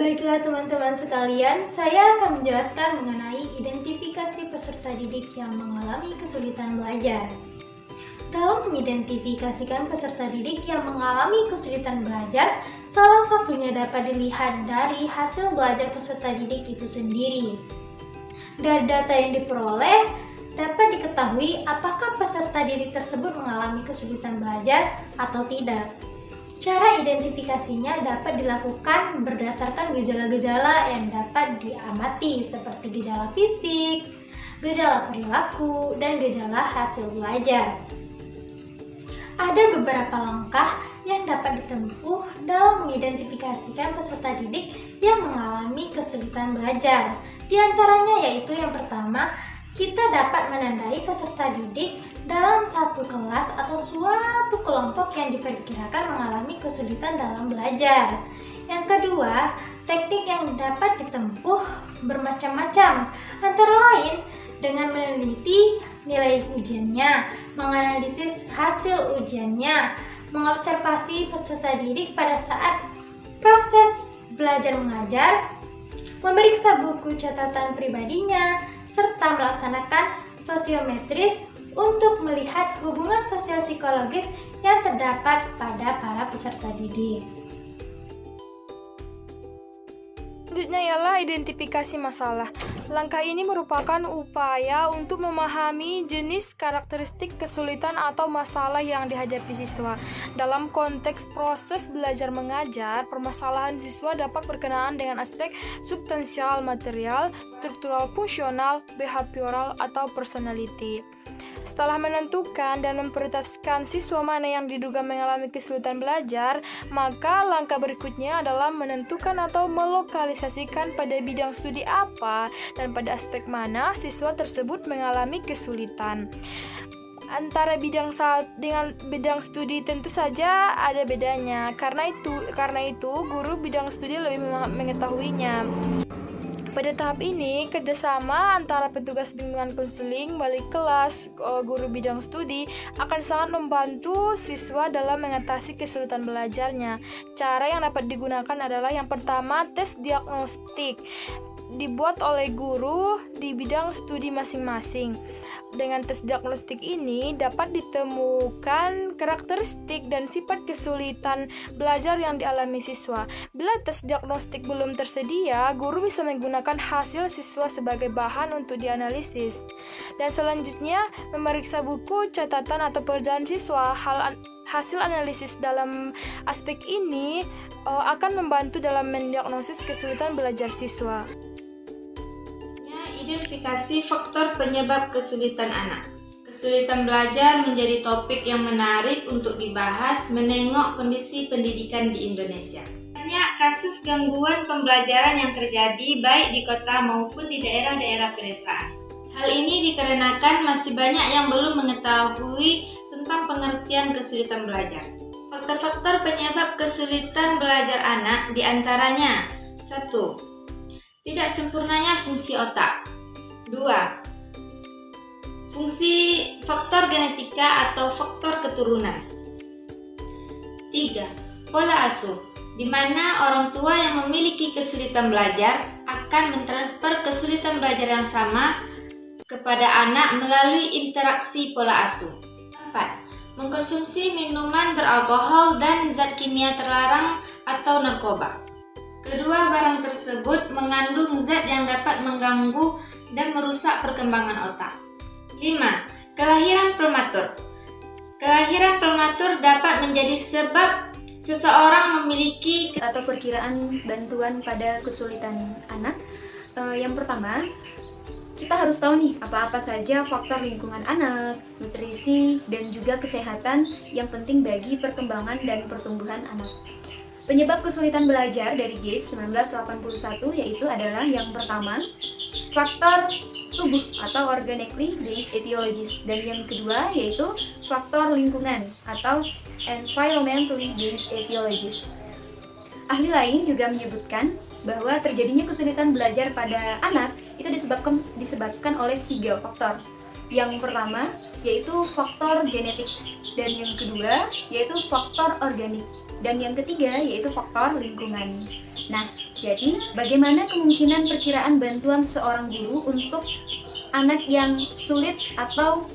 Baiklah teman-teman sekalian, saya akan menjelaskan mengenai identifikasi peserta didik yang mengalami kesulitan belajar. Dalam mengidentifikasikan peserta didik yang mengalami kesulitan belajar, salah satunya dapat dilihat dari hasil belajar peserta didik itu sendiri. Dari data yang diperoleh, dapat diketahui apakah peserta didik tersebut mengalami kesulitan belajar atau tidak. Cara identifikasinya dapat dilakukan berdasarkan gejala-gejala yang dapat diamati seperti gejala fisik, gejala perilaku, dan gejala hasil belajar. Ada beberapa langkah yang dapat ditempuh dalam mengidentifikasikan peserta didik yang mengalami kesulitan belajar. Di antaranya yaitu yang pertama, kita dapat menandai peserta didik dalam satu kelas atau suatu kelompok yang diperkirakan mengalami kesulitan dalam belajar. Yang kedua, teknik yang dapat ditempuh bermacam-macam, antara lain dengan meneliti nilai ujiannya, menganalisis hasil ujiannya, mengobservasi peserta didik pada saat proses belajar mengajar, memeriksa buku catatan pribadinya, serta melaksanakan sosiometris untuk melihat hubungan sosial psikologis yang terdapat pada para peserta didik. Selanjutnya ialah identifikasi masalah. Langkah ini merupakan upaya untuk memahami jenis karakteristik kesulitan atau masalah yang dihadapi siswa. Dalam konteks proses belajar mengajar, permasalahan siswa dapat berkenaan dengan aspek substansial material, struktural fungsional, behavioral, atau personality. Setelah menentukan dan memprioritaskan siswa mana yang diduga mengalami kesulitan belajar, maka langkah berikutnya adalah menentukan atau melokalisasikan pada bidang studi apa dan pada aspek mana siswa tersebut mengalami kesulitan. Antara bidang dengan bidang studi tentu saja ada bedanya. Karena itu guru bidang studi lebih mengetahuinya. Pada tahap ini, kerjasama antara petugas bimbingan konseling, wali kelas, guru bidang studi akan sangat membantu siswa dalam mengatasi kesulitan belajarnya. Cara yang dapat digunakan adalah yang pertama, tes diagnostik dibuat oleh guru di bidang studi masing-masing. Dengan tes diagnostik ini dapat ditemukan karakteristik dan sifat kesulitan belajar yang dialami siswa. Bila tes diagnostik belum tersedia, guru bisa menggunakan hasil siswa sebagai bahan untuk dianalisis. Dan selanjutnya, memeriksa buku, catatan, atau pekerjaan siswa. Hasil analisis dalam aspek ini akan membantu dalam mendiagnosis kesulitan belajar siswa. Identifikasi faktor penyebab kesulitan anak. Kesulitan belajar menjadi topik yang menarik untuk dibahas menengok kondisi pendidikan di Indonesia. Banyak kasus gangguan pembelajaran yang terjadi baik di kota maupun di daerah-daerah pedesaan. Hal ini dikarenakan masih banyak yang belum mengetahui tentang pengertian kesulitan belajar. Faktor-faktor penyebab kesulitan belajar anak diantaranya 1. Tidak sempurnanya fungsi otak. 2. Fungsi faktor genetika atau faktor keturunan. 3. Pola asuh, di mana orang tua yang memiliki kesulitan belajar akan mentransfer kesulitan belajar yang sama kepada anak melalui interaksi pola asuh. 4. Mengkonsumsi minuman beralkohol dan zat kimia terlarang atau narkoba. Kedua barang tersebut mengandung zat yang dapat mengganggu dan merusak perkembangan otak. 5. Kelahiran prematur. Kelahiran prematur dapat menjadi sebab seseorang memiliki atau perkiraan bantuan pada kesulitan anak. Yang pertama, kita harus tahu nih apa-apa saja faktor lingkungan anak, nutrisi, dan juga kesehatan yang penting bagi perkembangan dan pertumbuhan anak. Penyebab kesulitan belajar dari Gates 1981 yaitu adalah yang pertama, faktor tubuh atau organically based etiologies, dan yang kedua yaitu faktor lingkungan atau environmentally based etiologies. Ahli lain juga menyebutkan bahwa terjadinya kesulitan belajar pada anak itu disebabkan oleh 3 faktor. Yang pertama yaitu faktor genetik, dan yang kedua yaitu faktor organik, dan yang ketiga yaitu faktor lingkungan. Nah, Jadi, bagaimana kemungkinan perkiraan bantuan seorang guru untuk anak yang sulit atau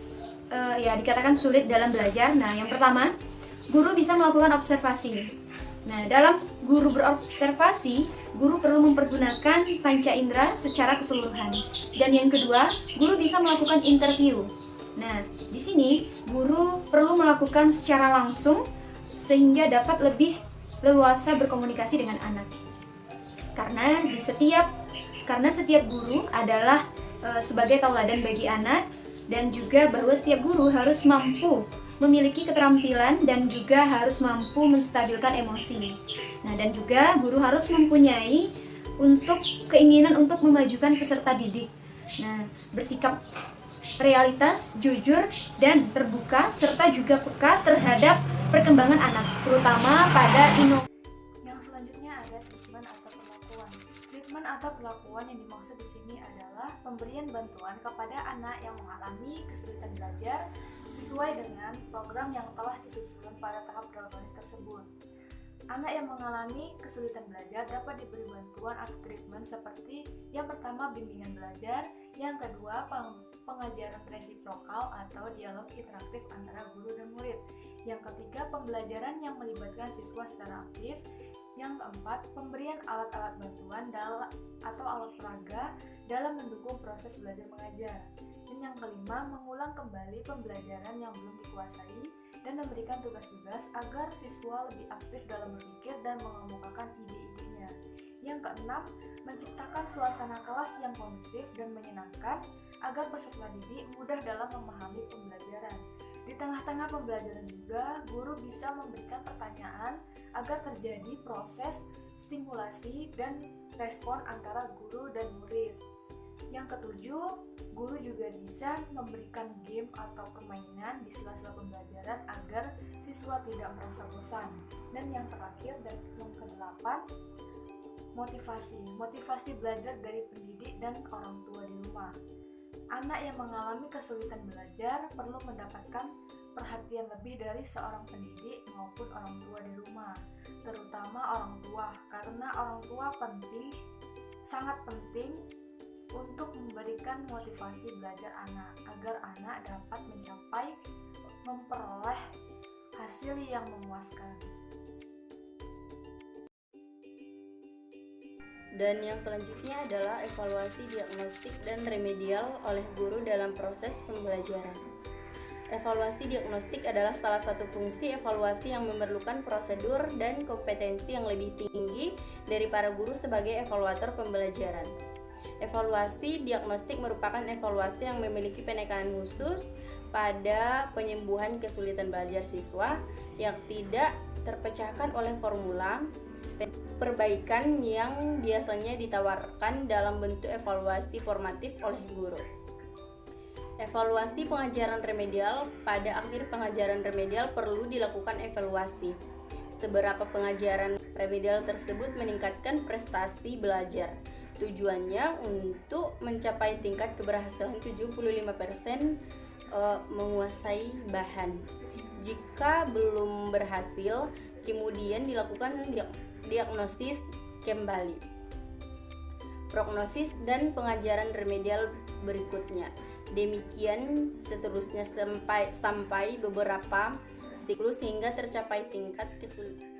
dikatakan sulit dalam belajar? Nah, yang pertama, guru bisa melakukan observasi. Nah, dalam guru berobservasi, guru perlu mempergunakan panca indera secara keseluruhan. Dan yang kedua, guru bisa melakukan interview. Nah, di sini guru perlu melakukan secara langsung sehingga dapat lebih leluasa berkomunikasi dengan anak. Karena setiap guru adalah sebagai tauladan bagi anak, dan juga bahwa setiap guru harus mampu memiliki keterampilan dan juga harus mampu menstabilkan emosi. Nah, dan juga guru harus mempunyai keinginan untuk memajukan peserta didik. Nah, bersikap realitas, jujur, dan terbuka, serta juga peka terhadap perkembangan anak, terutama pada inovasi. Yang selanjutnya ada treatment atau perlakuan. Treatment atau perlakuan yang dimaksud di sini adalah pemberian bantuan kepada anak yang mengalami kesulitan belajar sesuai dengan program yang telah disusun pada tahap prioritas tersebut. Anak yang mengalami kesulitan belajar dapat diberi bantuan atau treatment seperti yang pertama bimbingan belajar, yang kedua pengajaran resiprokal atau dialog interaktif antara guru dan murid, yang ketiga pembelajaran yang melibatkan siswa secara aktif, yang keempat pemberian alat-alat bantuan atau alat peraga dalam mendukung proses belajar mengajar, dan yang kelima mengulang kembali pembelajaran yang belum dikuasai dan memberikan tugas-tugas agar siswa lebih aktif dalam berpikir dan mengemukakan ide-idenya. Yang keenam, menciptakan suasana kelas yang kondusif dan menyenangkan agar peserta didik mudah dalam memahami pembelajaran. Di tengah-tengah pembelajaran juga, guru bisa memberikan pertanyaan agar terjadi proses stimulasi dan respon antara guru dan murid. Yang ketujuh, guru juga bisa memberikan game atau permainan di sela-sela pembelajaran agar siswa tidak merasa bosan. Dan yang terakhir dan yang kedelapan, motivasi belajar dari pendidik dan orang tua di rumah. Anak yang mengalami kesulitan belajar perlu mendapatkan perhatian lebih dari seorang pendidik maupun orang tua di rumah, terutama orang tua, karena orang tua sangat penting untuk memberikan motivasi belajar anak agar anak dapat memperoleh hasil yang memuaskan. Dan yang selanjutnya adalah evaluasi diagnostik dan remedial oleh guru dalam proses pembelajaran. Evaluasi diagnostik adalah salah satu fungsi evaluasi yang memerlukan prosedur dan kompetensi yang lebih tinggi dari para guru sebagai evaluator pembelajaran. Evaluasi diagnostik merupakan evaluasi yang memiliki penekanan khusus pada penyembuhan kesulitan belajar siswa yang tidak terpecahkan oleh formula perbaikan yang biasanya ditawarkan dalam bentuk evaluasi formatif oleh guru. Evaluasi pengajaran remedial. Pada akhir pengajaran remedial perlu dilakukan evaluasi seberapa pengajaran remedial tersebut meningkatkan prestasi belajar. Tujuannya untuk mencapai tingkat keberhasilan 75% menguasai bahan. Jika belum berhasil, kemudian dilakukan diagnosis kembali, prognosis dan pengajaran remedial berikutnya. Demikian seterusnya sampai beberapa siklus hingga tercapai tingkat kesulitan.